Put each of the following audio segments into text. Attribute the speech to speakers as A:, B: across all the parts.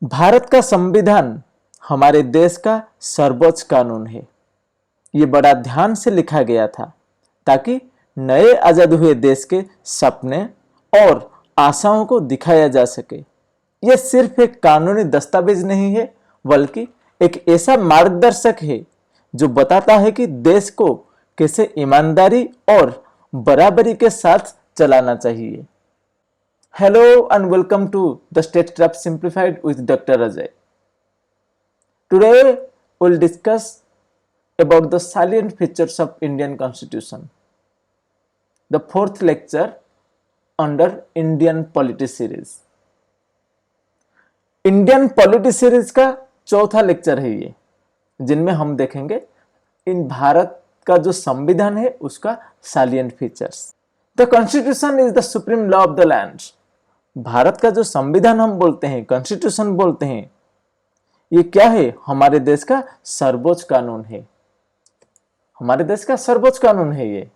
A: भारत का संविधान हमारे देश का सर्वोच्च कानून है। ये बड़ा ध्यान से लिखा गया था ताकि नए आजाद हुए देश के सपने और आशाओं को दिखाया जा सके। यह सिर्फ एक कानूनी दस्तावेज नहीं है, बल्कि एक ऐसा मार्गदर्शक है जो बताता है कि देश को कैसे ईमानदारी और बराबरी के साथ चलाना चाहिए। Hello and welcome to the Statecraft Simplified with Dr. Ajay. Today we'll discuss about the salient features of Indian Constitution. The fourth lecture under Indian Polity Series. Indian Polity Series का चौथा लेक्चर है ये, जिनमें हम देखेंगे इन भारत का जो संविधान है उसका salient features. The Constitution is the supreme law of the land. Bharat का जो संविधान हम बोलते हैं, कॉन्स्टिट्यूशन बोलते हैं, ये क्या है? हमारे देश का सर्वोच्च कानून है। हमारे देश का सर्वोच्च कानून है ये।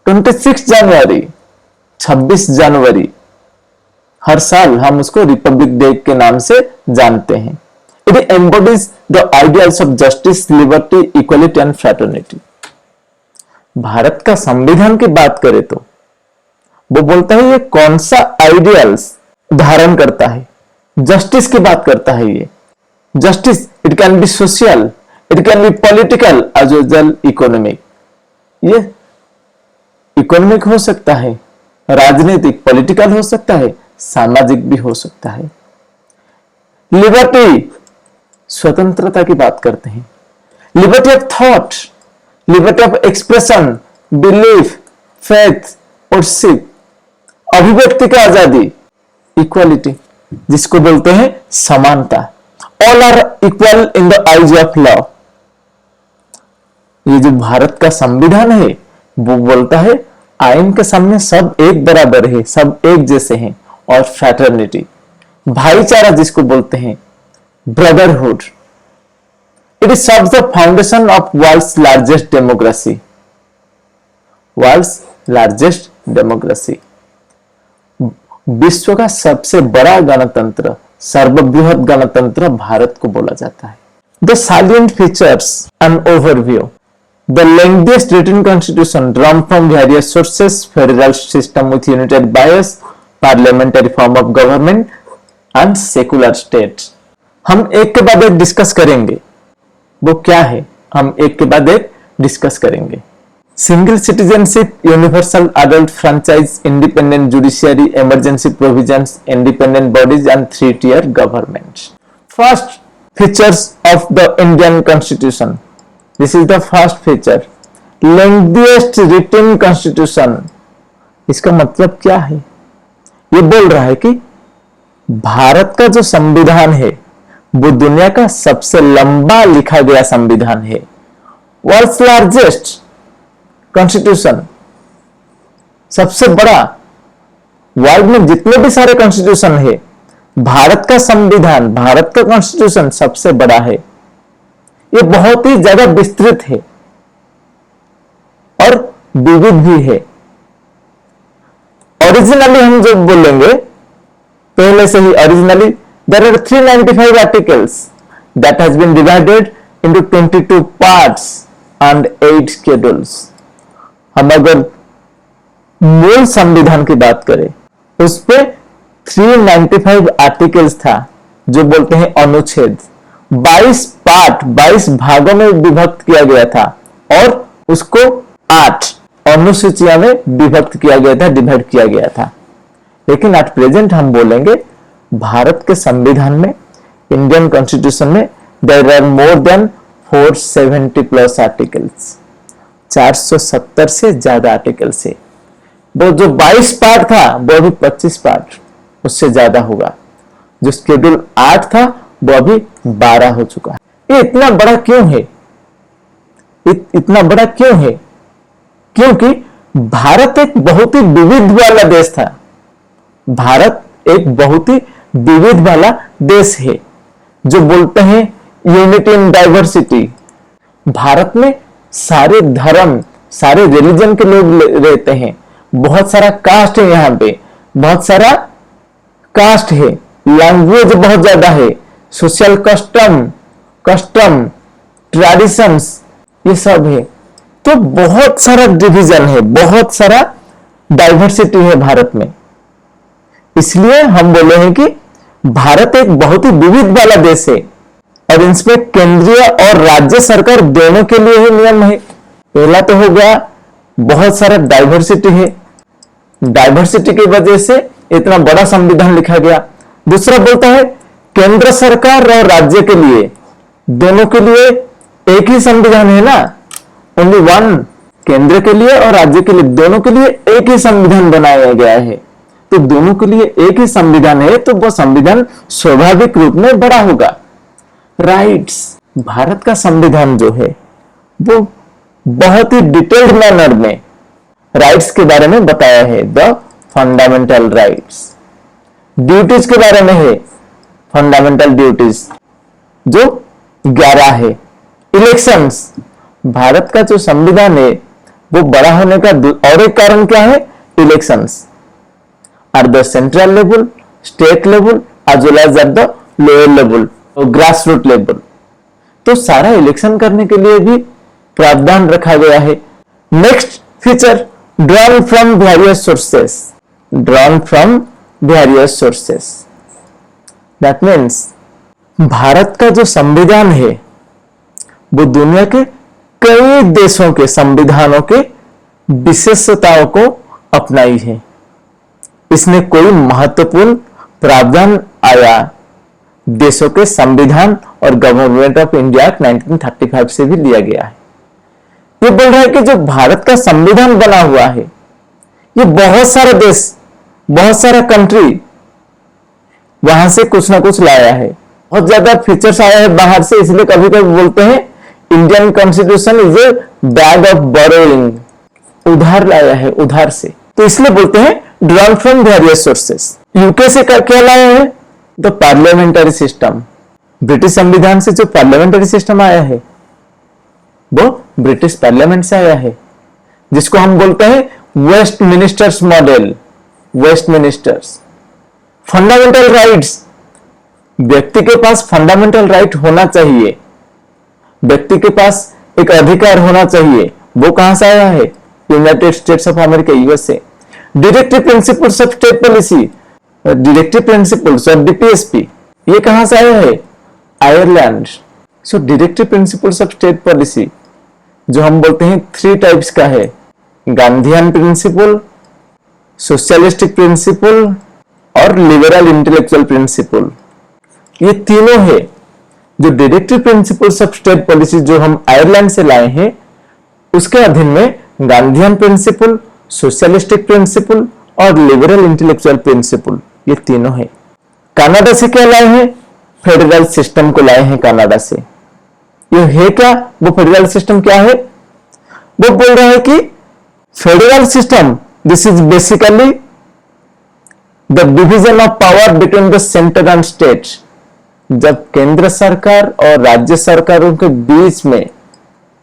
A: 26 जनवरी हर साल हम उसको रिपब्लिक डे के नाम से जानते हैं। It embodies the ideals of justice, liberty, equality and fraternity. Bharat का संविधान की बात करें तो वो बोलता है ये कौन सा आइडियल्स धारण करता है। जस्टिस की बात करता है ये। Justice it can be social, it can be political as well economic. ये इकोनॉमिक हो सकता है, राजनीतिक पॉलिटिकल हो सकता है, सामाजिक भी हो सकता है। लिबर्टी स्वतंत्रता की बात करते हैं। Liberty of thought, liberty of expression, belief, faith और सिप, अभिव्यक्ति की आजादी। इक्वालिटी जिसको बोलते हैं समानता। All are equal in the eyes of law. ये जो भारत का संविधान है वो बोलता है आईन के सामने सब एक बराबर है, सब एक जैसे हैं। और फ्रैटर्निटी भाईचारा जिसको बोलते हैं, brotherhood. It is serves the foundation of world's largest democracy. World's largest democracy, विश्व का सबसे बड़ा गणतंत्र, सर्वबृहत गणतंत्र भारत को बोला जाता है। The salient features and overview. The lengthiest written constitution drawn from various sources, federal system with united bias, parliamentary form of government and secular state. हम एक के बाद एक डिस्कस करेंगे। वो क्या है हम एक के बाद एक डिस्कस करेंगे। Single citizenship, universal adult franchise, independent judiciary, emergency provisions, independent bodies and 3-tier government. First features of the Indian constitution. This is the first feature, lengthiest written constitution. इसका मतलब क्या है? ये बोल रहा है कि भारत का जो संविधान है वो दुनिया का सबसे लंबा लिखा गया संविधान है। वर्ल्ड्स लार्जेस्ट कॉन्स्टिट्यूशन, सबसे बड़ा। वर्ल्ड में जितने भी सारे कॉन्स्टिट्यूशन है, भारत का संविधान, भारत का कॉन्स्टिट्यूशन सबसे बड़ा है। ये बहुत ही ज्यादा विस्तृत है और विविध भी है। ओरिजिनली हम जो बोलेंगे पहले से ही, originally there are 395 articles that has been divided into 22 parts and 8 schedules. हम अगर मूल संविधान की बात करें उस पे 395 आर्टिकल्स था, जो बोलते हैं अनुच्छेद। 22 पार्ट, 22 भागों में विभक्त किया गया था और उसको 8 अनुसूचियां में विभक्त किया गया था, डिवाइड किया गया था। लेकिन एट प्रेजेंट हम बोलेंगे भारत के संविधान में, इंडियन कॉन्स्टिट्यूशन में there are more than 470 plus articles. 470 से ज्यादा आर्टिकल से। वो जो 22 पार्ट था वो अभी 25 पार्ट उससे ज्यादा होगा। जो शेड्यूल 8 था वो अभी 12 हो चुका है। ये इतना बड़ा क्यों है? इतना बड़ा क्यों है? क्योंकि भारत एक बहुत ही विविध वाला देश था। भारत एक बहुत ही विविध वाला देश है, जो बोलते हैं यूनिटी इन डाइवर्सिटी। भारत में सारे धर्म, सारे रिलीजन के लोग रहते हैं। बहुत सारा कास्ट है, यहाँ पे बहुत सारा कास्ट है। लैंग्वेज बहुत ज्यादा है, सोशल कस्टम ट्रेडिशंस ये सब है। तो बहुत सारा डिवीजन है, बहुत सारा डाइवर्सिटी है भारत में। इसलिए हम बोले हैं कि भारत एक बहुत ही विविध वाला देश है और इसमें केंद्रीय और राज्य सरकार दोनों के लिए ही नियम है। पहला तो हो गया बहुत सारा डाइवर्सिटी है, डाइवर्सिटी की वजह से इतना बड़ा संविधान लिखा गया। दूसरा बोलता है केंद्र सरकार और राज्य के लिए दोनों के लिए एक ही संविधान है ना, ओनली वन। केंद्र के लिए और राज्य के लिए दोनों के लिए एक ही संविधान बनाया गया है। तो दोनों के लिए एक ही संविधान है तो वो संविधान स्वाभाविक रूप में बड़ा होगा। राइट्स, भारत का संविधान जो है वो बहुत ही डिटेल्ड मैनर में राइट्स के बारे में बताया है, द फंडामेंटल राइट्स। ड्यूटीज के बारे में है, फंडामेंटल ड्यूटीज जो 11 है। इलेक्शंस, भारत का जो संविधान है वो बड़ा होने का और एक कारण क्या है, elections are the central level, state level as well as at the lower level, grass root level. तो सारा इलेक्शन करने के लिए भी प्रावधान रखा गया है। Next feature, drawn from various sources. Drawn from various sources that means Bharat का जो संविधान है वो दुनिया के कई देशों के संविधानों के विशेषताओं को अपनाई है। इसमें कोई महत्वपूर्ण प्रावधान आया देशों के संविधान और गवर्नमेंट ऑफ इंडिया 1935 से भी लिया गया है। ये बोल रहा है कि जो भारत का संविधान बना हुआ है ये बहुत सारे देश, बहुत सारा कंट्री वहां से कुछ ना कुछ लाया है। बहुत ज्यादा फीचर्स आया है बाहर से, इसलिए कभी कभी बोलते हैं Indian constitution is a bag of borrowing, उधार लाया है, उधार से। तो इसलिए बोलते हैं drawn from various sources. UK से क्या लाया है, द पार्लियामेंटरी सिस्टम। ब्रिटिश संविधान से जो पार्लियामेंटरी सिस्टम आया है वो ब्रिटिश पार्लियामेंट से आया है, जिसको हम बोलते हैं Westminster's model. Westminster's, fundamental rights, व्यक्ति के पास फंडामेंटल राइट होना चाहिए, व्यक्ति के पास एक अधिकार होना चाहिए। वो कहां से आया है, United states of America, USA. Directive principles of state policy, directive principles of DPSP, ये कहां से आया है, Ireland. So directive principles of state policy जो हम बोलते हैं 3 टाइप्स का है, गांधीयन प्रिंसिपल, सोशलिस्टिक प्रिंसिपल और लिबरल इंटेलेक्चुअल प्रिंसिपल। ये तीनों है जो directive principles of state policy जो हम आयरलैंड से लाए हैं उसके अधीन में गांधीयन प्रिंसिपल, सोशलिस्टिक प्रिंसिपल और लिबरल इंटेलेक्चुअल प्रिंसिपल, ये तीनों है। कनाडा से क्या लाए हैं, फेडरल सिस्टम को लाए हैं कनाडा से। ये है क्या, वो फेडरल सिस्टम क्या है, वो बोल रहा है कि federal system this is basically the division of power between the centre and states. जब केंद्र सरकार और राज्य सरकारों के बीच में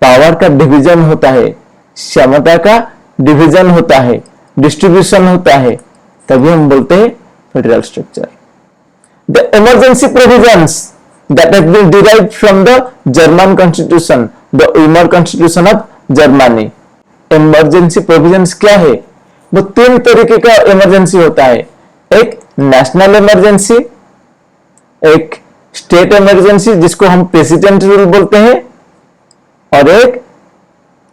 A: पावर का डिवीजन होता है, क्षमता का डिवीजन होता है, डिस्ट्रीब्यूशन होता है, तभी हम बोलते हैं federal structure. The emergency provisions that have been derived from the German constitution, the Weimar constitution of Germany. Emergency provisions क्या है, वो 3 तरीके का इमरजेंसी होता है, एक नेशनल इमरजेंसी, एक स्टेट इमरजेंसी जिसको हम प्रेसिडेंट रूल बोलते हैं, और एक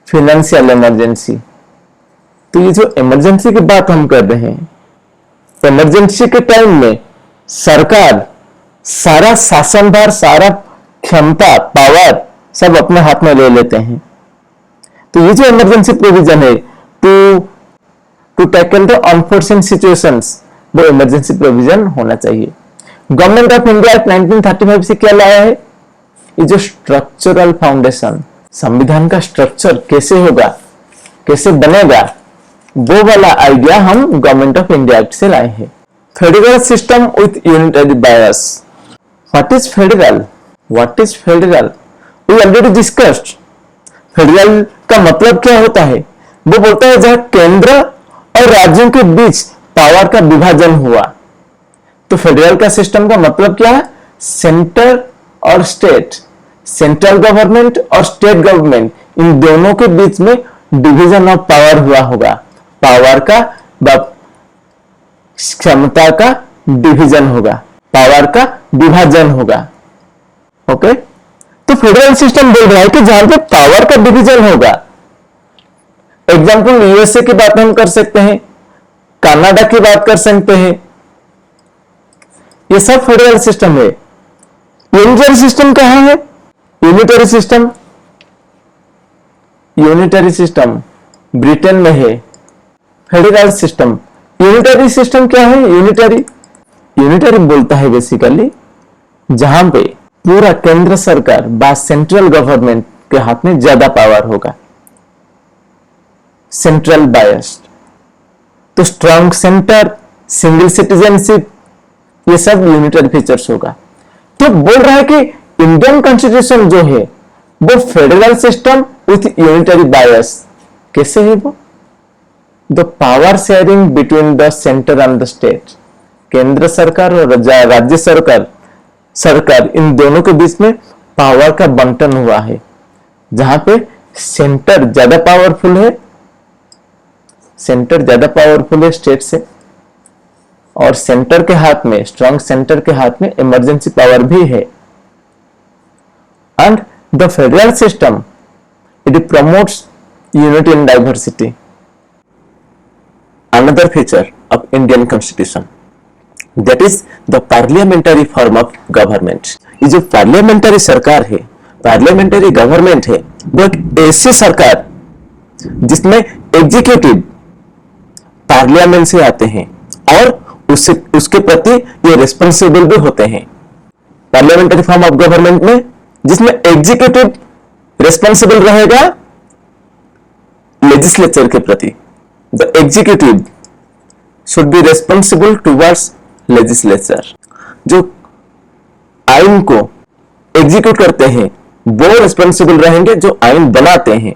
A: फाइनेंशियल इमरजेंसी। तो ये जो इमरजेंसी की बात हम कर रहे हैं, इमरजेंसी के टाइम में सरकार सारा शासनभार, सारा क्षमता, पावर सब अपने हाथ में ले लेते हैं। तो ये जो इमरजेंसी प्रोविजन है to tackle the unforeseen situations, वो इमरजेंसी प्रोविजन होना चाहिए। गवर्नमेंट ऑफ इंडिया 1935 से क्या लाया है, ये जो स्ट्रक्चरल फाउंडेशन, संविधान का स्ट्रक्चर कैसे होगा, कैसे बनेगा, वो वाला आइडिया हम गवर्नमेंट ऑफ इंडिया एक्ट से लाए हैं। Federal system with unitary bias. What is federal, what is federal, we already discussed. Federal का मतलब क्या होता है, वो बोलता है जहां केंद्र और राज्यों के बीच पावर का विभाजन हुआ, तो फेडरल का सिस्टम का मतलब क्या है? सेंटर और स्टेट, सेंट्रल गवर्नमेंट और स्टेट गवर्नमेंट, इन दोनों के बीच में डिवीजन ऑफ पावर हुआ होगा। पावर का क्षमता का डिवीजन होगा, पावर का विभाजन होगा। ओके, तो फेडरल सिस्टम बोल रहा है कि जहां पे पावर का डिवीजन होगा, एग्जांपल यूएसए की बात हम कर सकते हैं, कनाडा की बात कर सकते हैं, ये सब फेडरल सिस्टम है। यूनिटरी सिस्टम कहां है? Unitary system, unitary system Britain में है। फेडरल सिस्टम, यूनिटरी सिस्टम क्या है? यूनिटरी, यूनिटरी बोलता है बेसिकली जहां पे पूरा केंद्र सरकार बा सेंट्रल गवर्नमेंट के हाथ में ज्यादा पावर होगा, सेंट्रल बायस्ड। तो स्ट्रॉन्ग सेंटर, सिंगल सिटीजनशिप, ये सब यूनिटरी फीचर्स होगा। तो बोल रहा है कि इंडियन कॉन्स्टिट्यूशन जो है वो फेडरल सिस्टम विथ यूनिटरी बायस। कैसे है वो? The power sharing between the centre and the state, केंद्र सरकार और राज्य सरकार इन दोनों के बीच में पावर का बंटन हुआ है, जहां पे सेंटर ज्यादा पावरफुल है, सेंटर ज्यादा पावरफुल है स्टेट से, और सेंटर के हाथ में, स्ट्रॉन्ग सेंटर के हाथ में इमरजेंसी पावर भी है। And the federal system it promotes unity in diversity. Another feature of Indian constitution that is the parliamentary form of government. ये जो पार्लियामेंटरी सरकार है, पार्लियामेंटरी गवर्नमेंट है, वो एक ऐसी सरकार जिसमें एग्जीक्यूटिव पार्लियामेंट से आते हैं और उसके प्रति ये रिस्पॉन्सिबल भी होते हैं। पार्लियामेंटरी फॉर्म ऑफ गवर्नमेंट में जिसमें एग्जीक्यूटिव रिस्पॉन्सिबल रहेगा लेजिस्लेचर के प्रति, the executive should be responsible towards legislature. जो आइन को एग्जीक्यूट करते हैं वो रिस्पॉन्सिबल रहेंगे जो आइन बनाते हैं।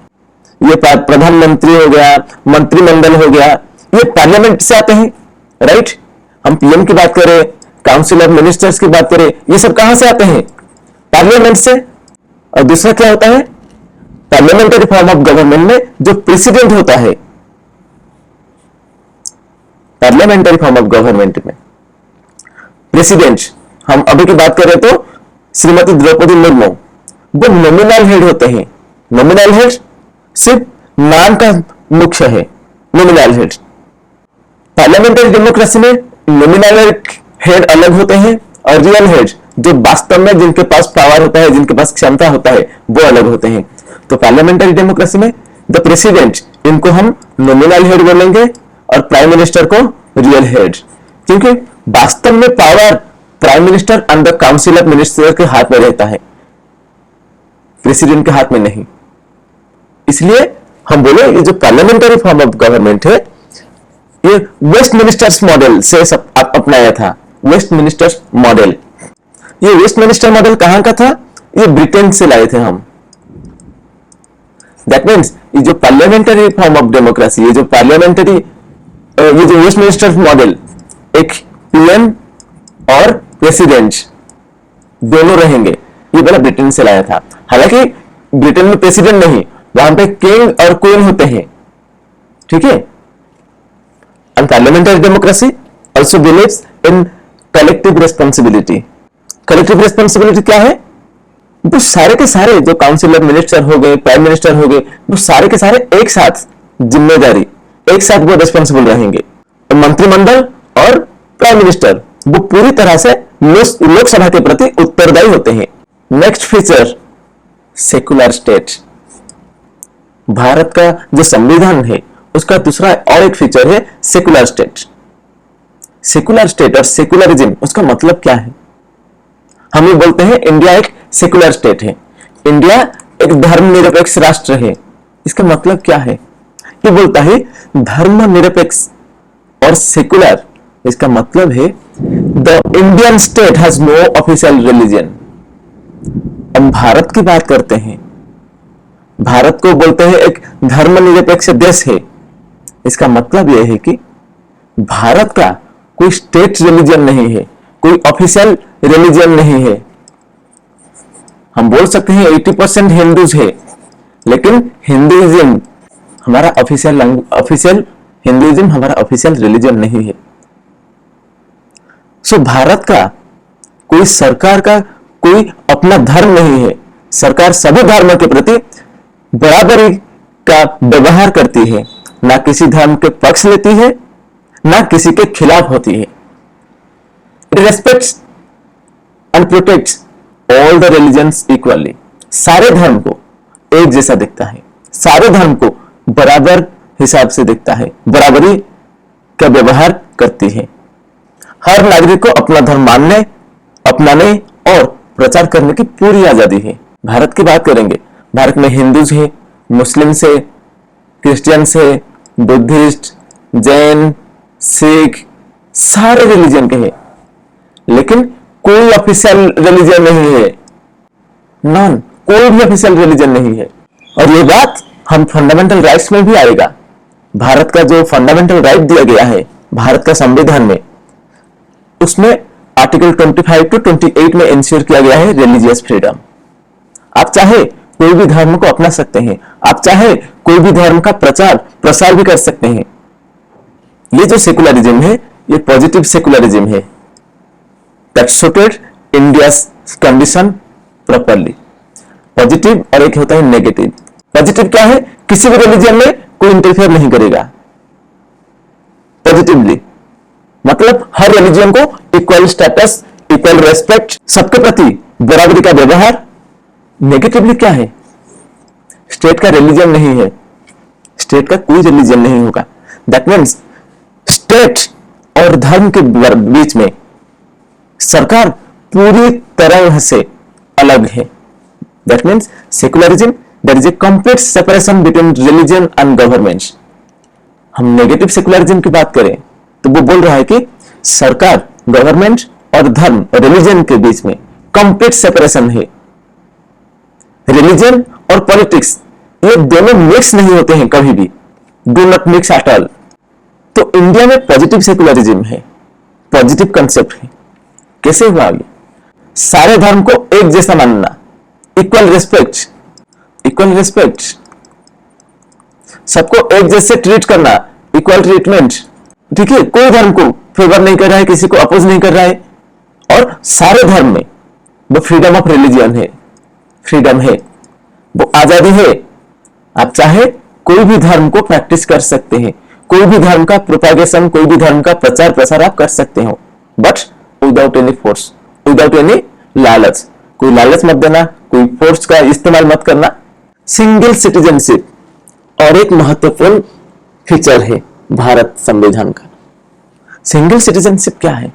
A: ये प्रधानमंत्री हो गया, मंत्रिमंडल हो गया, ये पार्लियामेंट से आते हैं, राइट। हम पीएम की बात करें, काउंसिल ऑफ मिनिस्टर्स की बात करें, ये सब कहां से आते हैं? पार्लियामेंट से। और दूसरा क्या होता है? पार्लियामेंटरी फॉर्म ऑफ गवर्नमेंट में जो प्रेसिडेंट होता है, पार्लियामेंटरी फॉर्म ऑफ गवर्नमेंट में प्रेसिडेंट, हम अभी की बात करें तो श्रीमती द्रौपदी मुर्मू, वो नॉमिनल हेड होते हैं। नॉमिनल हेड सिर्फ नाम का मुख्य है, नॉमिनल हेड। पार्लियामेंटरी डेमोक्रेसी में नॉमिनल हेड अलग होते हैं और रियल हेड जो वास्तव में जिनके पास पावर होता है, जिनके पास क्षमता होता है, वो अलग होते हैं। तो पार्लियामेंटरी डेमोक्रेसी में द प्रेसिडेंट, इनको हम नॉमिनल हेड बोलेंगे और प्राइम मिनिस्टर को रियल हेड, क्योंकि वास्तव में power prime minister and the council of minister के हाथ में रहता है, प्रेसिडेंट के हाथ में नहीं। इसलिए हम बोले ये जो पार्लियामेंटरी फॉर्म ऑफ गवर्नमेंट है ये वेस्ट मिनिस्टर्स मॉडल से अपनाया था। वेस्ट मिनिस्टर्स मॉडल, ये वेस्ट मिनिस्टर मॉडल कहां का था? ये ब्रिटेन से लाए थे हम। दैट मीन्स ये जो पार्लियामेंटरी फॉर्म ऑफ डेमोक्रेसी, ये जो वेस्ट मिनिस्टर मॉडल, एक पीएम और प्रेसिडेंट दोनों रहेंगे, ये पहले ब्रिटेन से लाया था। हालांकि ब्रिटेन में प्रेसिडेंट नहीं, वहां पे किंग और क्वीन होते हैं, ठीक है। And parliamentary democracy also believes in collective responsibility. Collective responsibility क्या है? वो सारे के सारे जो काउंसिल ऑफ मिनिस्टर हो गए, प्राइम मिनिस्टर हो गए, वो सारे के सारे एक साथ जिम्मेदारी, एक साथ वो रिस्पॉन्सिबल रहेंगे। तो मंत्रिमंडल और प्राइम मिनिस्टर वो पूरी तरह से लोकसभा के प्रति उत्तरदायी होते हैं। Next feature, secular state. Bharat का जो संविधान है उसका दूसरा और एक फीचर है सेकुलर स्टेट। सेकुलर स्टेट और सेकुलरिज्म, उसका मतलब क्या है? हम ये बोलते हैं इंडिया एक सेकुलर स्टेट है, इंडिया एक धर्मनिरपेक्ष राष्ट्र है। इसका मतलब क्या है? ये बोलता है धर्मनिरपेक्ष और सेकुलर, इसका मतलब है the Indian state has no official religion. हम भारत की बात करते हैं, भारत को बोलते हैं एक धर्मनिरपेक्ष देश है। इसका मतलब यह है कि भारत का कोई स्टेट रिलीजन नहीं है, कोई ऑफिशियल रिलीजन नहीं है। हम बोल सकते हैं 80% हिंदूज है, लेकिन हिंदुइज्म हमारा ऑफिशियल हिंदुइज्म हमारा ऑफिशियल रिलीजन नहीं है। सो भारत का कोई सरकार का कोई अपना धर्म नहीं है। सरकार सभी धर्मों के प्रति बराबरी का व्यवहार करती है, ना किसी धर्म के पक्ष लेती है, ना किसी के खिलाफ होती है। It respects and protects all the religions equally. सारे धर्म को एक जैसा दिखता है, सारे धर्म को बराबर हिसाब से दिखता है, बराबरी का व्यवहार करती है। हर नागरिक को अपना धर्म मानने, अपनाने और प्रचार करने की पूरी आजादी है। भारत की बात करेंगे, भारत में हिंदूज है, मुस्लिम्स है, क्रिश्चियंस है, बुद्धिस्ट, जैन, सिख, सारे रिलीजन के हैं, लेकिन कोई ऑफिशियल रिलीजन नहीं है। नॉन, कोई भी ऑफिशियल रिलीजन नहीं है। और ये बात हम फंडामेंटल राइट्स में भी आएगा। भारत का जो फंडामेंटल राइट दिया गया है भारत का संविधान में, उसमें आर्टिकल 25 टू 28 में इंश्योर किया गया है रिलीजियस फ्रीडम। आप चाहे कोई भी धर्म को अपना सकते हैं, आप चाहे कोई भी धर्म का प्रचार प्रसार भी कर सकते हैं। ये जो सेकुलरिज्म है, ये पॉजिटिव सेकुलरिज्म है that suited India's condition properly. Positive और एक होता है नेगेटिव। पॉजिटिव क्या है? किसी भी रिलीजन में कोई इंटरफेयर नहीं करेगा। पॉजिटिवली मतलब हर रिलीजन को इक्वल स्टेटस, इक्वल रेस्पेक्ट, सबके प्रति बराबरी का व्यवहार। नेगेटिवली क्या है? स्टेट का रिलीजन नहीं है, स्टेट का कोई रिलीजन नहीं होगा। दैट मीन्स स्टेट और धर्म के बीच में सरकार पूरी तरह से अलग है। That means secularism, there is a complete separation between religion and governments. हम नेगेटिव सेकुलरिज्म की बात करें तो वो बोल रहा है कि सरकार, गवर्नमेंट और धर्म, रिलीजन के बीच में कंप्लीट सेपरेशन है। रिलीजन और पॉलिटिक्स ये दोनों मिक्स नहीं होते हैं कभी भी, do not mix at all. तो इंडिया में पॉजिटिव सेकुलरिज्म है, पॉजिटिव कंसेप्ट है। कैसे हुआ ये? सारे धर्म को एक जैसा मानना, इक्वल रिस्पेक्ट, इक्वल रिस्पेक्ट, सबको एक जैसे ट्रीट करना, इक्वल ट्रीटमेंट। ठीक है, कोई धर्म को फेवर नहीं कर रहा है, किसी को अपोज नहीं कर रहा है। और सारे धर्म में वो फ्रीडम ऑफ रिलीजियन है, फ्रीडम है, वो आजादी है। आप चाहे कोई भी धर्म को प्रैक्टिस कर सकते हैं, कोई भी धर्म का प्रोपेगेशन, कोई भी धर्म का प्रचार प्रसार आप कर सकते हो, but without any force, without any लालच। कोई लालच मत देना, कोई फोर्स का इस्तेमाल मत करना। सिंगल सिटीजनशिप और एक महत्वपूर्ण फीचर है भारत संविधान का। सिंगल सिटीजनशिप क्या है?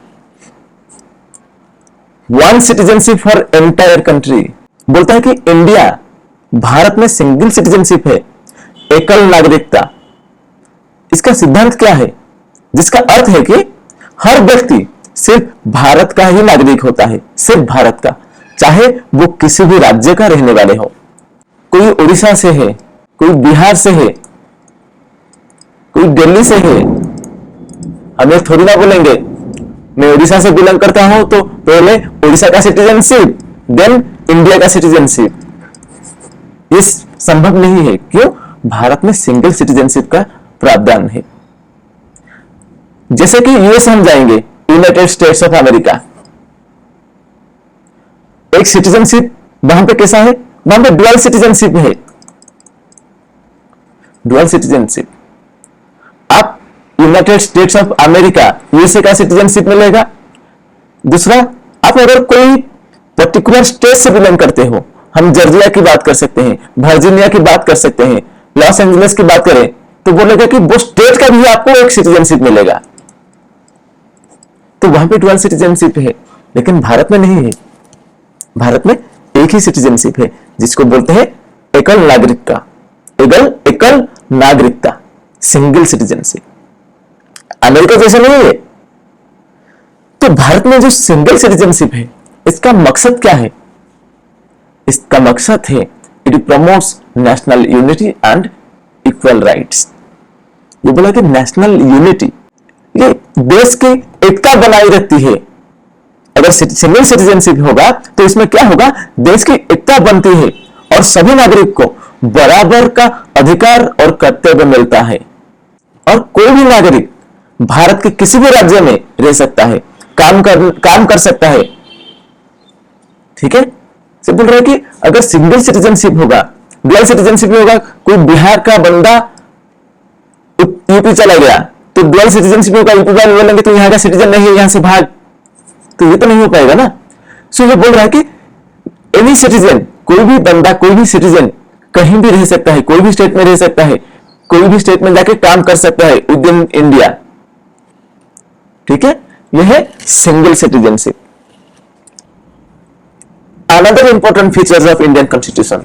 A: One citizenship for entire country. बोलता है कि इंडिया, भारत में सिंगल सिटीजनशिप है, एकल नागरिकता। इसका सिद्धांत क्या है? जिसका अर्थ है कि हर व्यक्ति सिर्फ भारत का ही नागरिक होता है, सिर्फ भारत का, चाहे वो किसी भी राज्य का रहने वाले हो। कोई उड़ीसा से है, कोई बिहार से है, कोई दिल्ली से है। हम ये थोड़ी ना बोलेंगे मैं उड़ीसा से बिलोंग करता हूं तो पहले उड़ीसा का सिटीजनशिप, देन इंडिया का सिटीजनशिप। ये संभव नहीं है। क्यों? भारत में सिंगल सिटीजनशिप का प्रावधान है। जैसे कि यूएस हम जाएंगे, यूनाइटेड स्टेट्स ऑफ अमेरिका, एक सिटीजनशिप वहां पे कैसा है? वहां पे डुअल सिटीजनशिप है, डुअल सिटीजनशिप। आप United states of America, USA का सिटीजनशिप मिलेगा। दूसरा, आप अगर कोई पर्टिकुलर स्टेट से बिलोंग करते हो, हम जॉर्जिया की बात कर सकते हैं, वर्जीनिया की बात कर सकते हैं, लॉस एंजलिस की बात करें तो बोलेगा कि वो स्टेट का भी आपको एक सिटीजनशिप मिलेगा। तो वहां पे डुअल सिटीजनशिप है, लेकिन भारत में नहीं है। भारत में एक ही सिटीजनशिप है, जिसको बोलते हैं एकल नागरिकता, एकल नागरिकता, सिंगल सिटीजनशिप। अमेरिका जैसा नहीं है। तो भारत में जो सिंगल सिटीजनशिप है, इसका मकसद क्या है? इसका मकसद है it promotes national unity and equal rights. ये बोला कि नेशनल यूनिटी, ये देश की एकता बनाई रखती है, अगर सिंगल सिटीजनशिप होगा तो इसमें क्या होगा, देश की एकता बनती है और सभी नागरिक को बराबर का अधिकार और कर्तव्य मिलता है और कोई भी नागरिक भारत के किसी भी राज्य में रह सकता है, काम कर सकता है। ठीक है, से बोल रहे हैं कि अगर सिंगल सिटीजनशिप होगा, डुअल सिटीजनशिप होगा, कोई बिहार का बंदा यूपी चला गया तो डुअल सिटीजनशिप होगा, यूपी वाले बोलेंगे तो यहाँ का सिटीजन नहीं है, यहां से भाग, तो ये तो नहीं हो पाएगा ना। सो ये बोल रहा है कि एनी सिटीजन, कोई भी बंदा, कोई भी सिटीजन कहीं भी रह सकता है, कोई भी स्टेट में रह सकता है, कोई भी स्टेट में जाके काम कर सकता है विद इन इंडिया। ठीक है, यह है single citizenship. Another important features of Indian Constitution,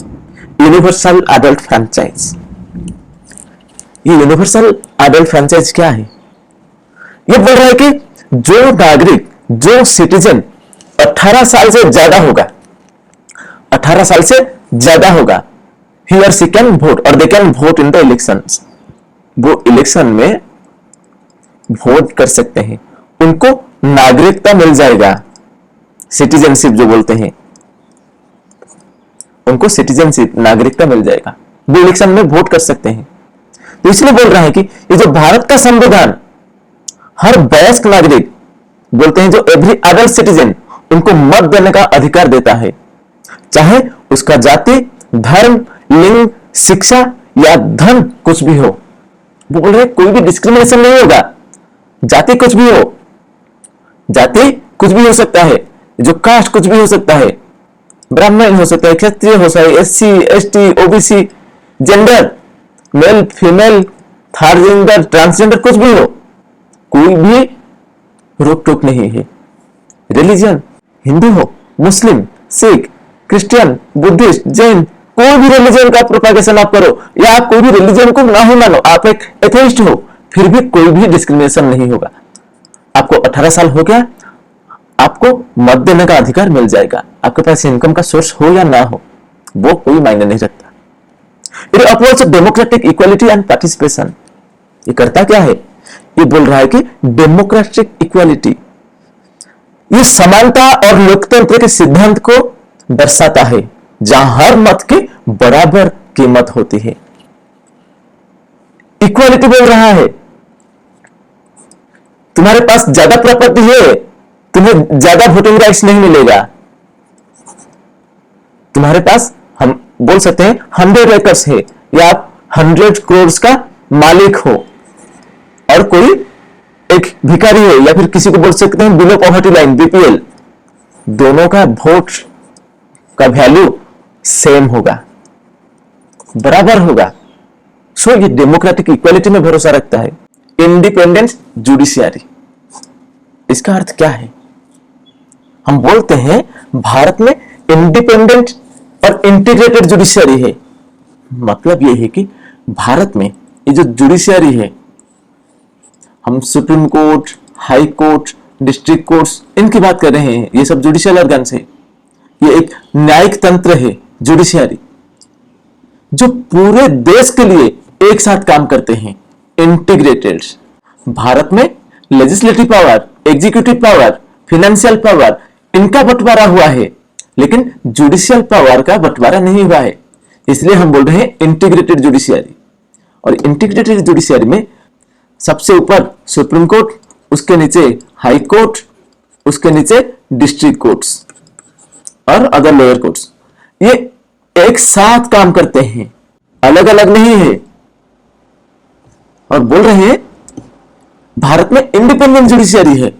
A: universal adult franchise. ये यूनिवर्सल एडल्ट फ्रेंचाइज क्या है? ये बोल रहा है कि जो नागरिक, जो सिटीजन 18 साल से ज्यादा होगा, 18 साल से ज्यादा होगा, he or she can vote और they can vote in the elections, वो इलेक्शन में वोट कर सकते हैं, उनको नागरिकता मिल जाएगा, सिटीजनशिप जो बोलते हैं, उनको सिटीजनशिप, नागरिकता मिल जाएगा, वो इलेक्शन में वोट कर सकते हैं। तो इसलिए बोल रहा है कि ये जो भारत का संविधान हर वयस्क नागरिक, बोलते हैं जो एवरी एडल्ट सिटीजन, उनको मत देने का अधिकार देता है, चाहे उसका जाति, धर्म, लिंग, शिक्षा या धन कुछ भी हो। वो बोल रहे कोई भी डिस्क्रिमिनेशन नहीं होगा, जाति कुछ भी हो, जाति कुछ भी हो सकता है, जो कास्ट कुछ भी हो सकता है, ब्राह्मण हो सकता है, क्षत्रिय हो सकता है, SC, ST, OBC, gender, male, female, third gender, transgender, कुछ भी हो, कोई भी रोक टोक नहीं है। रिलीजन, हिंदू हो, मुस्लिम, सिख, क्रिश्चियन, बुद्धिस्ट, जैन, कोई भी रिलीजन का प्रोपागेशन आप करो या आप कोई भी रिलीजन को ना ही मानो, आप एक एथेइस्ट हो, फिर भी कोई भी डिस्क्रिमिनेशन नहीं होगा। आपको 18 साल हो गया, आपको मत देने का अधिकार मिल जाएगा, आपके पास इनकम का सोर्स हो या ना हो, वो कोई मायने नहीं रखता। It upwards democratic equality and participation. ये करता क्या है? ये बोल रहा है कि डेमोक्रेटिक इक्वालिटी, ये समानता और लोकतंत्र के सिद्धांत को दर्शाता है, जहां हर मत की बराबर कीमत होती है। इक्वालिटी बोल रहा है तुम्हारे पास ज्यादा प्रॉपर्टी है, तुम्हें ज्यादा वोटिंग राइट्स नहीं मिलेगा। तुम्हारे पास, हम बोल सकते हैं 100 एकर्स है या आप 100 करोड़ का मालिक हो और कोई एक भिखारी है या फिर किसी को बोल सकते हैं बिलो पॉवर्टी लाइन, बीपीएल, दोनों का वोट का वैल्यू सेम होगा, बराबर होगा। सो ये डेमोक्रेटिक इक्वालिटी में भरोसा रखता है। इंडिपेंडेंट जुडिशियरी, इसका अर्थ क्या है? हम बोलते हैं भारत में इंडिपेंडेंट और इंटीग्रेटेड जुडिशियरी है। मतलब यह है कि भारत में ये जो जुडिशियरी है, हम supreme court, high court, district courts, इनकी बात कर रहे हैं, ये सब जुडिशियल ऑर्गन्स है। ये एक न्यायिक तंत्र है जुडिशियरी, जो पूरे देश के लिए एक साथ काम करते हैं, इंटीग्रेटेड। भारत में legislative power, executive power, financial power, इनका बंटवारा हुआ है, लेकिन जुडिशियल पावर का बंटवारा नहीं हुआ है। इसलिए हम बोल रहे हैं इंटीग्रेटेड जुडिशियरी। और इंटीग्रेटेड जुडिशियरी में सबसे ऊपर सुप्रीम कोर्ट, उसके नीचे हाई कोर्ट, उसके नीचे डिस्ट्रिक्ट कोर्ट्स और अदर लोअर कोर्ट्स, ये एक साथ काम करते हैं, अलग अलग नहीं है। और बोल रहे हैं भारत में इंडिपेंडेंट जुडिशियरी है।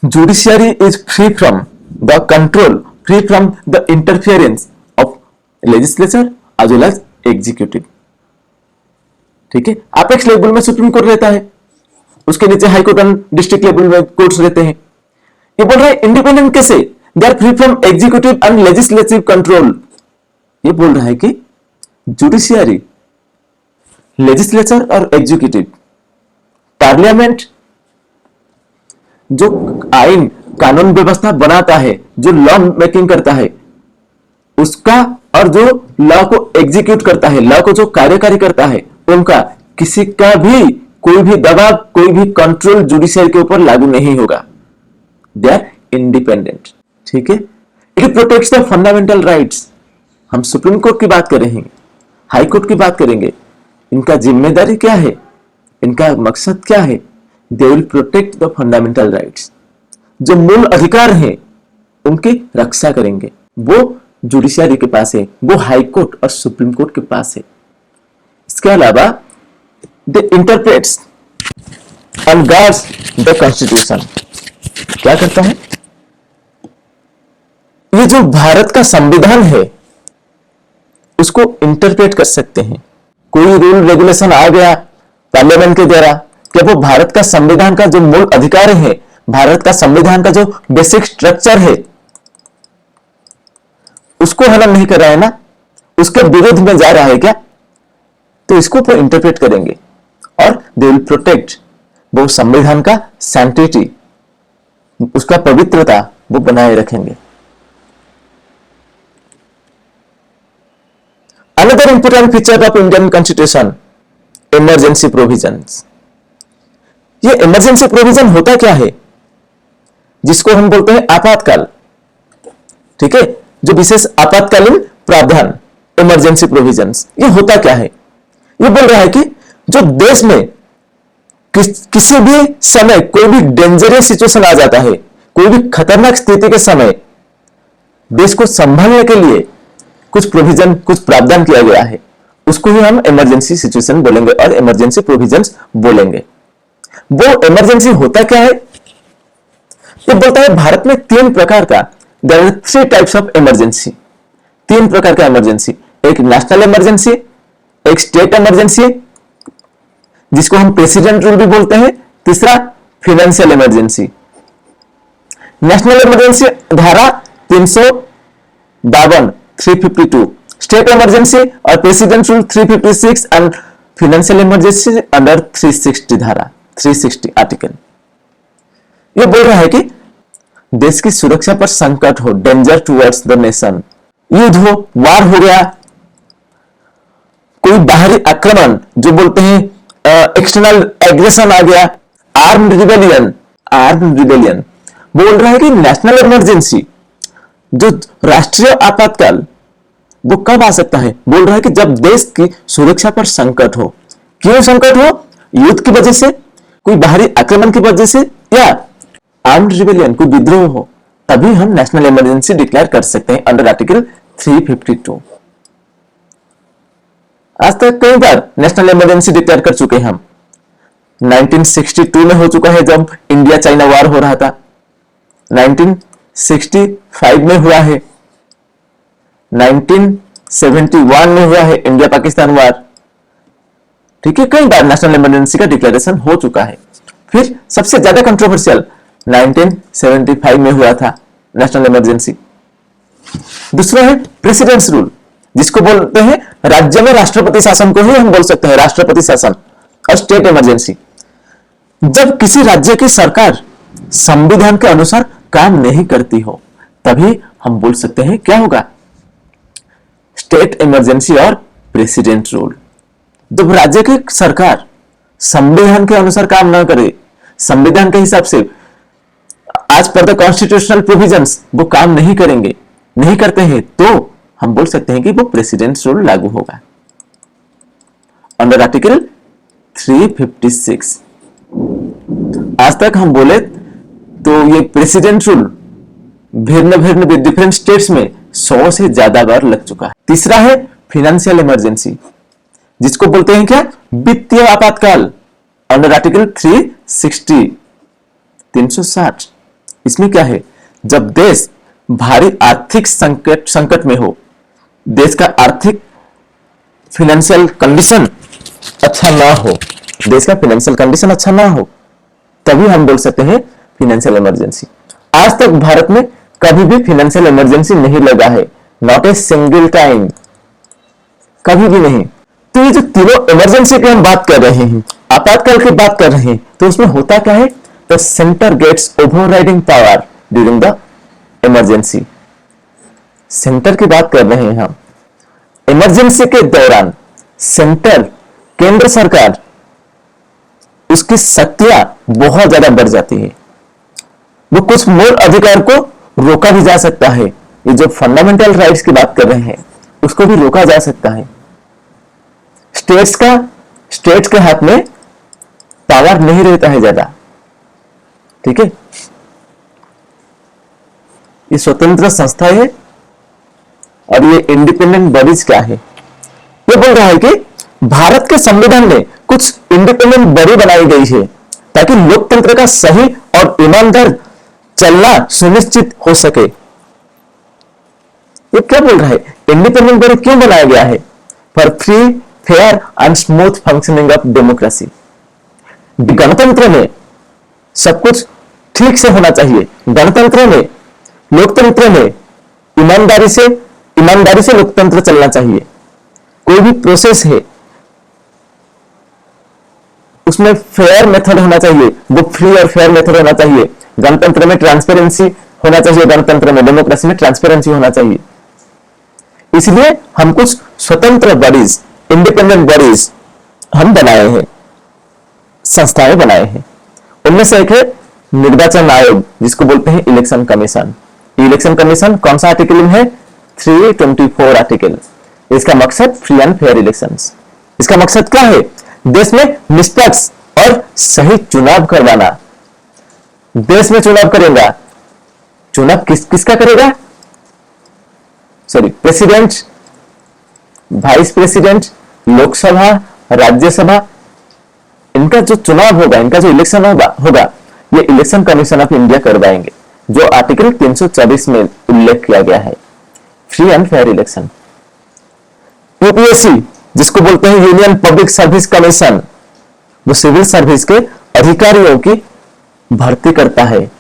A: Judiciary is free from the control, free from the interference of legislature as well as executive. ठीक है, अपेक्स लेवल में सुप्रीम कोर्ट रहता है, उसके नीचे high court and district level में कोर्ट्स रहते हैं। ये बोल रहे हैं इंडिपेंडेंट कैसे? They are free from executive and legislative control. ये बोल रहा है कि जुडिशियरी, लेजिस्लेचर और एग्जीक्यूटिव, पार्लियामेंट जो आइन कानून व्यवस्था बनाता है, जो लॉ मेकिंग करता है, उसका, और जो लॉ को एग्जीक्यूट करता है, लॉ को जो कार्यकारी करता है, उनका किसी का भी कोई भी दबाव, कोई भी कंट्रोल जुडिशियरी के ऊपर लागू नहीं होगा। They are independent. ठीक है, it protects the fundamental rights. हम सुप्रीम कोर्ट की बात कर रहे हैं, हाई कोर्ट की बात करेंगे, इनका जिम्मेदारी क्या है, इनका मकसद क्या है? They will protect the fundamental rights. जो मूल अधिकार हैं उनकी रक्षा करेंगे। वो जुडिशियरी के पास है, वो हाई कोर्ट और सुप्रीम कोर्ट के पास है। इसके अलावा they interprets and guards the constitution. क्या करता है? ये जो भारत का संविधान है उसको इंटरप्रेट कर सकते हैं। कोई रूल रेगुलेशन आ गया पार्लियामेंट के द्वारा, क्या वो भारत का संविधान का जो मूल अधिकार है, भारत का संविधान का जो बेसिक स्ट्रक्चर है उसको हनन नहीं कर रहा है ना, उसके विरुद्ध में जा रहा है क्या? तो इसको वो इंटरप्रेट करेंगे और दे विल प्रोटेक्ट, वो संविधान का सैंक्टिटी, उसका पवित्रता वो बनाए रखेंगे। Another important feature of Indian constitution, emergency provisions. ये इमरजेंसी प्रोविजन होता क्या है? जिसको हम बोलते हैं आपातकाल। ठीक है, जो विशेष आपातकालीन प्रावधान, इमरजेंसी प्रोविजंस, ये होता क्या है? ये बोल रहा है कि जो देश में किसी भी समय कोई भी डेंजरस सिचुएशन आ जाता है, कोई भी खतरनाक स्थिति के समय देश को संभालने के लिए कुछ प्रोविजन, कुछ प्रावधान किया गया है, उसको ही हम इमरजेंसी सिचुएशन बोलेंगे और इमरजेंसी प्रोविजंस बोलेंगे। वो इमरजेंसी होता क्या है? ये बोलता है भारत में तीन प्रकार का, there are 3 types of emergency. 3 प्रकार का इमरजेंसी, एक नेशनल इमरजेंसी, एक स्टेट इमरजेंसी जिसको हम प्रेसिडेंट रूल भी बोलते हैं, तीसरा फाइनेंशियल इमरजेंसी। नेशनल इमरजेंसी धारा 352, 352, स्टेट इमरजेंसी और president rule 356 and financial emergency under 360 धारा, 360 आर्टिकल। ये बोल रहा है कि देश की सुरक्षा पर संकट हो, डेंजर टुवर्ड्स द नेशन, युद्ध हो, वार हो गया, कोई बाहरी आक्रमण जो बोलते हैं एक्सटर्नल एग्रेशन आ गया, आर्म्ड रिबेलियन बोल रहा है कि नेशनल इमरजेंसी, जो राष्ट्रीय आपातकाल, वो कब आ सकता है? बोल रहा है कि जब देश की सुरक्षा पर संकट हो। क्यों संकट हो? युद्ध की वजह से, कोई बाहरी आक्रमण की वजह से, या आर्म्ड रिबेलियन, कोई विद्रोह हो, तभी हम नेशनल इमरजेंसी डिक्लेयर कर सकते हैं अंडर आर्टिकल 352। आज तक कई बार नेशनल इमरजेंसी डिक्लेयर कर चुके हैं हम। 1962 में हो चुका है जब इंडिया चाइना वार हो रहा था, 1965 में हुआ है, 1971 में हुआ है इंडिया पाकिस्तान वार। ठीक है, कई बार नेशनल इमरजेंसी का डिक्लेरेशन हो चुका है। फिर सबसे ज्यादा कंट्रोवर्शियल 1975 में हुआ था नेशनल इमरजेंसी। दूसरा है प्रेसिडेंट्स रूल, जिसको बोलते हैं राज्य में राष्ट्रपति शासन को ही हम बोल सकते हैं राष्ट्रपति शासन। और स्टेट इमरजेंसी, जब किसी राज्य की सरकार संविधान के अनुसार काम नहीं करती हो, तभी हम बोल सकते हैं क्या होगा? स्टेट इमरजेंसी और प्रेसिडेंट रूल। जब राज्य की सरकार संविधान के अनुसार काम ना करे, संविधान के हिसाब से आज पर द कॉन्स्टिट्यूशनल प्रोविजंस वो काम नहीं करेंगे, नहीं करते हैं, तो हम बोल सकते हैं कि वो प्रेसिडेंट रूल लागू होगा अंडर आर्टिकल 356। आज तक हम बोले तो ये प्रेसिडेंट रूल भिन्न भिन्न डिफरेंट स्टेट्स में 100 से ज्यादा बार लग चुका है। तीसरा है फाइनेंशियल इमरजेंसी, जिसको बोलते हैं क्या? वित्तीय आपातकाल अंडर आर्टिकल 360, 360। इसमें क्या है? जब देश भारी आर्थिक संकट में हो, देश का आर्थिक फाइनेंशियल कंडीशन अच्छा ना हो, देश का फाइनेंशियल कंडीशन अच्छा ना हो, तभी हम बोल सकते हैं फाइनेंशियल इमरजेंसी। आज तक भारत में कभी भी फाइनेंशियल इमरजेंसी नहीं लगा है, नॉट ए सिंगल टाइम, कभी भी नहीं। तो ये जो तीनों इमरजेंसी की हम बात कर रहे हैं, आपातकाल की बात कर रहे हैं, तो उसमें होता क्या है? The centre gets overriding power during the emergency. Centre की बात कर रहे हैं हम। इमरजेंसी के दौरान सेंटर, केंद्र सरकार, उसकी शक्तियां बहुत ज्यादा बढ़ जाती है। वो कुछ मूल अधिकार को रोका भी जा सकता है। ये जो फंडामेंटल राइट्स की बात कर रहे हैं उसको भी रोका जा सकता है। स्टेट्स के हाथ में पावर नहीं रहता है ज्यादा, ठीक है। ये स्वतंत्र संस्था है और ये इंडिपेंडेंट बॉडीज क्या है, ये बोल रहा है कि भारत के संविधान में कुछ इंडिपेंडेंट बॉडी बनाई गई है ताकि लोकतंत्र का सही और ईमानदार चलना सुनिश्चित हो सके। ये क्या बोल रहा है, इंडिपेंडेंट बॉडी क्यों बनाया गया है? For free fair and smooth functioning of democracy. गणतंत्र में सब कुछ ठीक से होना चाहिए। गणतंत्र में, लोकतंत्र में ईमानदारी से लोकतंत्र चलना चाहिए। कोई भी प्रोसेस है उसमें फेयर मेथड होना चाहिए, वो फ्री और फेयर मेथड होना चाहिए। गणतंत्र में ट्रांसपेरेंसी होना चाहिए, गणतंत्र में, डेमोक्रेसी में ट्रांसपेरेंसी होना चाहिए। इसलिए हम कुछ स्वतंत्र बॉडीज, इंडिपेंडेंट बॉडीज हम बनाए हैं, संस्थाएं बनाए हैं। उनमें से एक है निर्वाचन आयोग, जिसको बोलते हैं इलेक्शन कमीशन। इलेक्शन कमीशन कौन सा आर्टिकल में है? 324 आर्टिकल। इसका मकसद फ्री एंड फेयर इलेक्शंस। इसका मकसद क्या है? देश में निष्पक्ष और सही चुनाव करवाना। देश में चुनाव करेगा, चुनाव किसका करेगा? Sorry, president, vice president, Lok Sabha, Rajya Sabha, इनका जो चुनाव होगा, इनका जो इलेक्शन होगा ये इलेक्शन कमीशन ऑफ इंडिया करवाएंगे, जो आर्टिकल 324 में उल्लेख किया गया है, free and fair election. UPSC, जिसको बोलते हैं यूनियन पब्लिक सर्विस कमीशन, वो सिविल सर्विस के अधिकारियों की भर्ती करता है।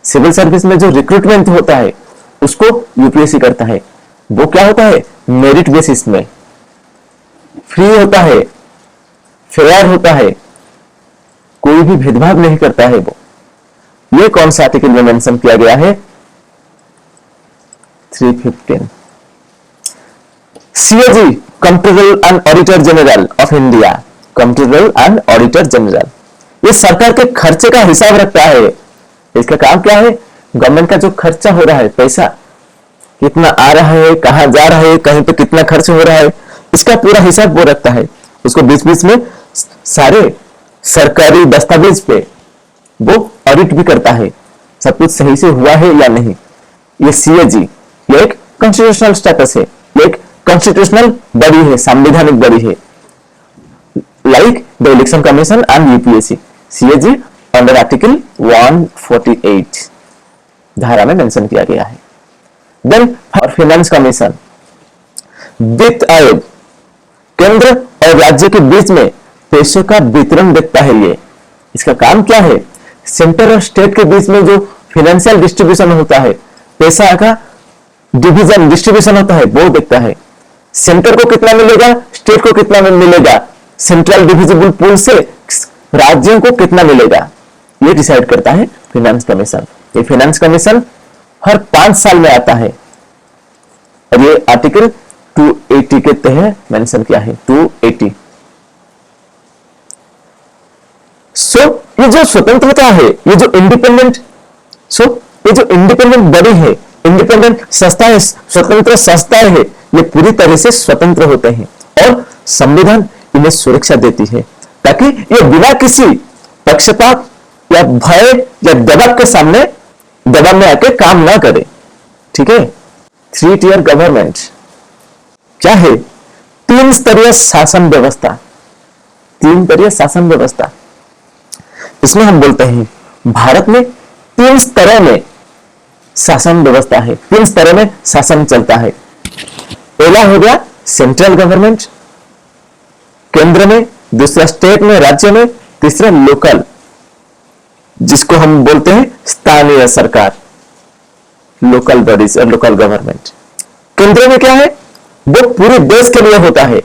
A: सिविल सर्विस में जो रिक्रूटमेंट होता है उसको यूपीएससी करता है। वो क्या होता है? मेरिट बेसिस में, फ्री होता है, फेयर होता है, कोई भी भेदभाव नहीं करता है वो। ये कौन सा आर्टिकल में मेंशन किया गया है? 315। CAG, controller and auditor general of India, controller and auditor general, ये सरकार के खर्चे का हिसाब रखता है। इसका काम क्या है? गवर्नमेंट का जो खर्चा हो रहा है, पैसा कितना आ रहा है, कहां जा रहा है, कहीं पे कितना खर्च हो रहा है, इसका पूरा हिसाब वो रखता है। उसको बीच बीच में सारे सरकारी दस्तावेज पे वो ऑडिट भी करता है, सब कुछ सही से हुआ है या नहीं। ये सीएजी, ये एक कॉन्स्टिट्यूशनल स्टेटस है, ये एक कॉन्स्टिट्यूशनल बॉडी है, संवैधानिक बॉडी है, like the election commission and UPSC. CAG under article 148 धारा में मेंशन किया गया है। देन फॉर फाइनेंस कमीशन, वित्त आयोग, केंद्र और राज्य के बीच में पैसों का वितरण देखता है ये। इसका काम क्या है? सेंटर और स्टेट के बीच में जो फाइनेंशियल डिस्ट्रीब्यूशन होता है, पैसा का डिवीजन डिस्ट्रीब्यूशन होता है, वो देखता है। सेंटर को कितना मिलेगा, स्टेट को कितना मिलेगा, सेंट्रल डिविजिबल पूल से राज्यों को कितना मिलेगा, ये डिसाइड करता है फाइनेंस कमीशन। ये फाइनेंस कमीशन हर 5 साल में आता है और ये आर्टिकल 280 के तहत मेंशन किया है, 280। सो ये जो स्वतंत्रता है, ये जो इंडिपेंडेंट बॉडी है, इंडिपेंडेंट संस्था है, स्वतंत्र संस्थाएं है, ये पूरी तरह से स्वतंत्र होते हैं और संविधान इन्हें सुरक्षा देती है ताकि ये बिना किसी पक्षपात या भय या दबाव के सामने दबाव में आके काम ना करे। ठीक है। 3 टियर गवर्नमेंट क्या है? 3 स्तरीय शासन व्यवस्था। 3 स्तरीय शासन व्यवस्था, इसमें हम बोलते हैं भारत में 3 स्तरों में शासन व्यवस्था है, 3 स्तरों में शासन चलता है। पहला हो गया सेंट्रल गवर्नमेंट, केंद्र में, दूसरा स्टेट में, राज्य में, तीसरा लोकल, जिसको हम बोलते हैं स्थानीय सरकार, लोकल बॉडीज और लोकल गवर्नमेंट। केंद्र में क्या है? वो पूरे देश के लिए होता है,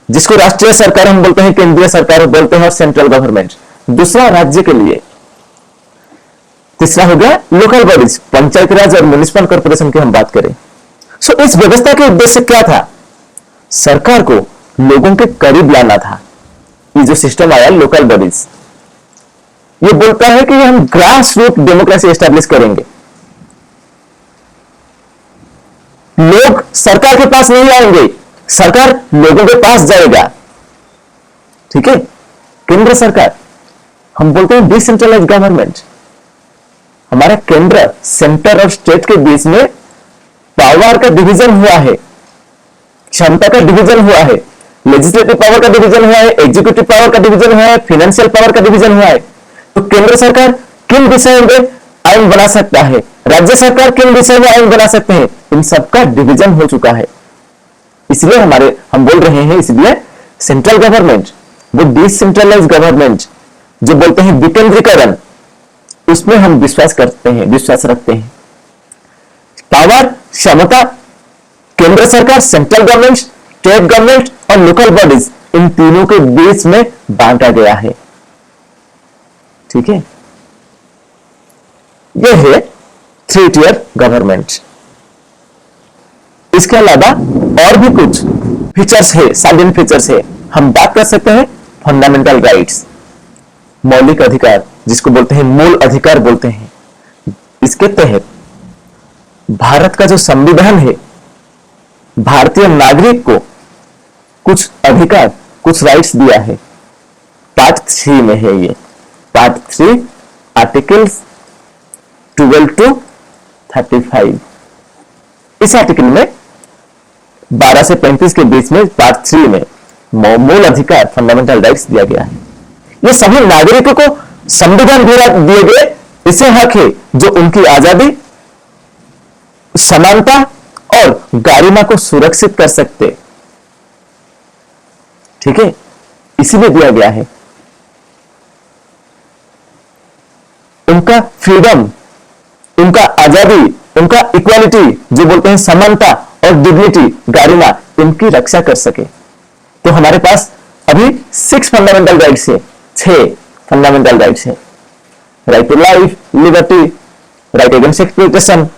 A: जिसको राष्ट्रीय सरकार हम बोलते हैं, केंद्रीय सरकार बोलते हैं, और सेंट्रल गवर्नमेंट। दूसरा राज्य के लिए। तीसरा हो गया लोकल बॉडीज, पंचायत राज और म्युनिसिपल कॉर्पोरेशन की हम बात करें। सो इस व्यवस्था के उद्देश्य क्या था? सरकार को लोगों के करीब लाना था। ये जो सिस्टम आया लोकल बॉडीज, ये बोलता है कि हम ग्रास रूट डेमोक्रेसी एस्टैब्लिश करेंगे। लोग सरकार के पास नहीं आएंगे, सरकार लोगों के पास जाएगा। ठीक है, केंद्र सरकार, हम बोलते हैं डिसेंट्रलाइज गवर्नमेंट। हमारा केंद्र, सेंटर और स्टेट के बीच में पावर का डिवीजन हुआ है, क्षमता का डिवीजन हुआ है, लेजिस्लेटिव पावर का डिवीजन हुआ है, एग्जीक्यूटिव पावर का डिवीजन हुआ है, फाइनेंशियल पावर का डिवीजन हुआ है। तो केंद्र सरकार किन विषयों में आइन बना सकता है, राज्य सरकार किन विषयों में आइन बना सकते हैं, इन सबका डिवीजन हो चुका है। इसलिए हम बोल रहे हैं, इसलिए सेंट्रल गवर्नमेंट, वो डिसेंट्रलाइज गवर्नमेंट जो बोलते हैं विकेंद्रीकरण, उसमें हम विश्वास करते हैं, विश्वास रखते हैं। पावर, क्षमता, केंद्र सरकार, सेंट्रल गवर्नमेंट, स्टेट गवर्नमेंट और लोकल बॉडीज, इन तीनों के बीच में बांटा गया है। ठीक है, यह है 3 टियर गवर्नमेंट। इसके अलावा और भी कुछ फीचर्स है, साइलेंट फीचर्स है। हम बात कर सकते हैं फंडामेंटल राइट्स, मौलिक अधिकार, जिसको बोलते हैं मूल अधिकार बोलते हैं। इसके तहत भारत का जो संविधान है, भारतीय नागरिक को कुछ अधिकार, कुछ राइट्स दिया है। पार्ट 3 में है ये, पार्ट 3 आर्टिकल्स 12 to 35। इस आर्टिकल में 12 से 35 के बीच में पार्ट 3 में मूल अधिकार, फंडामेंटल राइट्स दिया गया है। ये सभी नागरिकों को संविधान द्वारा दिए गए ऐसे हक है जो उनकी आजादी, समानता और गरिमा को सुरक्षित कर सकते। ठीक है, इसीलिए दिया गया है। उनका फ्रीडम, उनका आजादी, उनका इक्वालिटी, जो बोलते हैं समानता और डिग्निटी, गरिमा, इनकी रक्षा कर सके। तो हमारे पास अभी 6 फंडामेंटल राइट्स है, 6 फंडामेंटल राइट्स है। Right to life, liberty, right against exploitation,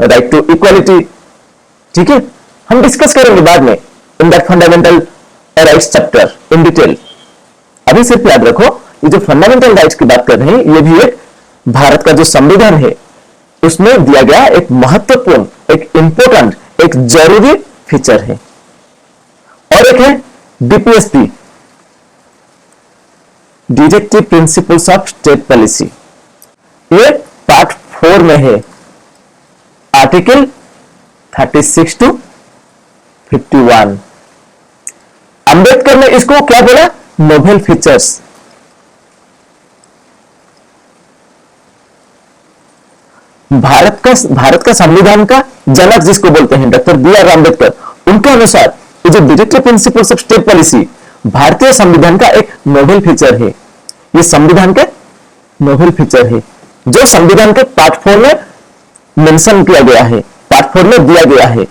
A: right to equality. ठीक है, हम डिस्कस करेंगे बाद में in that fundamental rights chapter in detail. अभी सिर्फ याद रखो, ये जो फंडामेंटल राइट्स की बात कर रहे हैं, ये भी एक भारत का जो संविधान है उसमें दिया गया एक महत्वपूर्ण, एक इंपॉर्टेंट, एक जरूरी फीचर है। और एक है DPSP, directive principles of state policy. ये पार्ट 4 में है, आर्टिकल 36 to 51। अंबेडकर ने इसको क्या बोला? Nobel features. भारत का संविधान का जनक जिसको बोलते हैं डॉक्टर बी.आर. अम्बेडकर, उनके अनुसार ये जो directive principles of state policy भारतीय संविधान का एक नोबेल फीचर है। ये संविधान के नोबेल फीचर है जो संविधान के पार्ट 4 में मेंशन किया गया है, पार्ट 4 में दिया गया है।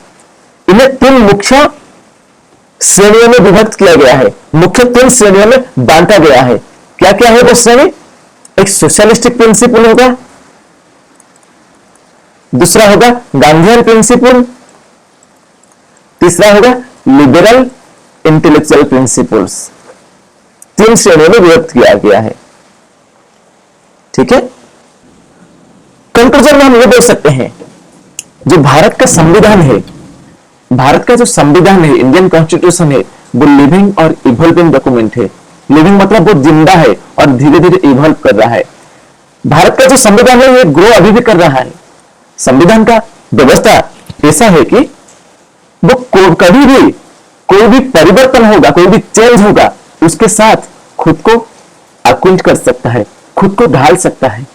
A: इन्हें 3 मुख्य श्रेणियों में विभक्त किया गया है, मुख्य 3 श्रेणियों में बांटा गया है। क्या क्या है वो श्रेणी? एक सोशलिस्टिक प्रिंसिपल होगा, दूसरा होगा गांधीयन प्रिंसिपल, तीसरा होगा लिबरल इंटेलेक्चुअल प्रिंसिपल्स। 3 श्रेणियों में विभक्त किया गया है। ठीक है, कंक्लूजन में हम ये बोल सकते हैं, जो भारत का संविधान है, भारत का जो संविधान है, इंडियन कॉन्स्टिट्यूशन है, वो लिविंग और इवॉल्विंग डॉक्यूमेंट है। लिविंग मतलब वो जिंदा है और धीरे धीरे इवॉल्व कर रहा है। भारत का जो संविधान है ये ग्रो अभी भी कर रहा है। संविधान का व्यवस्था ऐसा है कि वो कभी भी कोई भी परिवर्तन होगा, कोई भी चेंज होगा, उसके साथ खुद को अक्विंट कर सकता है, खुद को ढाल सकता है।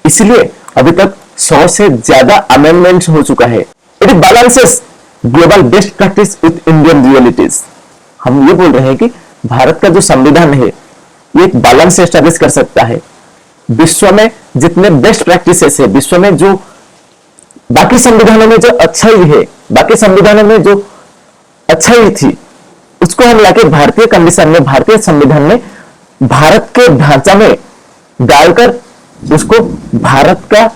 A: इसलिए अभी तक 100 से ज्यादा अमेंडमेंट्स हो चुका है। It balances global best practice with Indian realities. हम ये बोल रहे हैं कि भारत का जो संविधान है ये एक बैलेंस एस्टैब्लिश कर सकता है। विश्व में जितने बेस्ट प्रैक्टिसेस है, विश्व में जो बाकी संविधानों में जो अच्छाई है, बाकी संविधानों में जो अच्छाई थी, उसको हम लाके भारतीय कंडीशन में, भारतीय संविधान में, भारत के ढांचा में डालकर उसको भारत का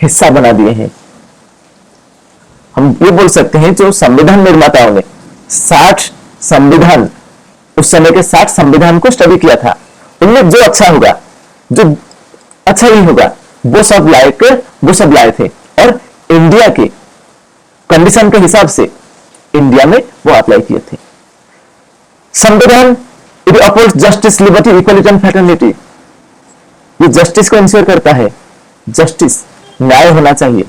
A: हिस्सा बना दिए हैं। हम ये बोल सकते हैं जो संविधान निर्माताओं ने 60 संविधान, उस समय के 60 संविधान को स्टडी किया था, उनमें जो अच्छा होगा, जो अच्छा नहीं होगा, वो सब लाए थे और इंडिया के कंडीशन के हिसाब से इंडिया में वो अप्लाई किए थे। संविधान it upholds justice, liberty, equality and fraternity. ये जस्टिस को इंश्योर करता है। जस्टिस, न्याय होना चाहिए।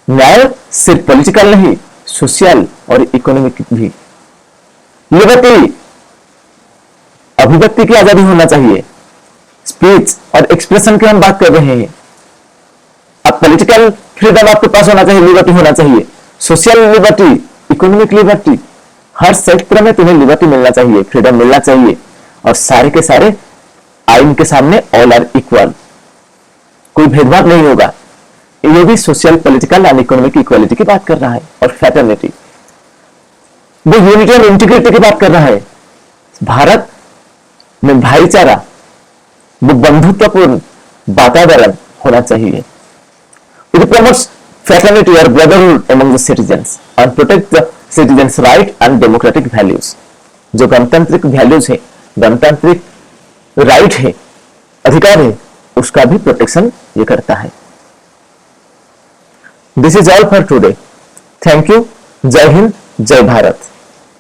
A: न्याय सिर्फ पॉलिटिकल नहीं, सोशल और इकोनॉमिक भी। लिबर्टी, अभिव्यक्ति की आजादी होना चाहिए। स्पीच और एक्सप्रेशन की हम बात कर रहे हैं। अब पॉलिटिकल फ्रीडम आपके पास होना चाहिए, लिबर्टी होना चाहिए। सोशल लिबर्टी, इकोनॉमिक लिबर्टी, हर क्षेत्र में तुम्हें लिबर्टी मिलना चाहिए, फ्रीडम मिलना चाहिए। और सारे के सारे आइन के सामने ऑल आर इक्वल, कोई भेदभाव नहीं होगा। ये भी social, political and economic equality की बात कर रहा है। और फ्रेटर्निटी, वो यूनिटी और इंटीग्रिटी की बात कर रहा है। भारत में भाईचारा, वो बंधुत्वपूर्ण वातावरण होना चाहिए। It promotes fraternity or brotherhood among the citizens and protect the citizens' right and democratic values। जो गणतांत्रिक वैल्यूज है, गणतांत्रिक राइट है, अधिकार है, उसका भी प्रोटेक्शन ये करता है। This is all for today. Thank you. जय हिंद, जय भारत।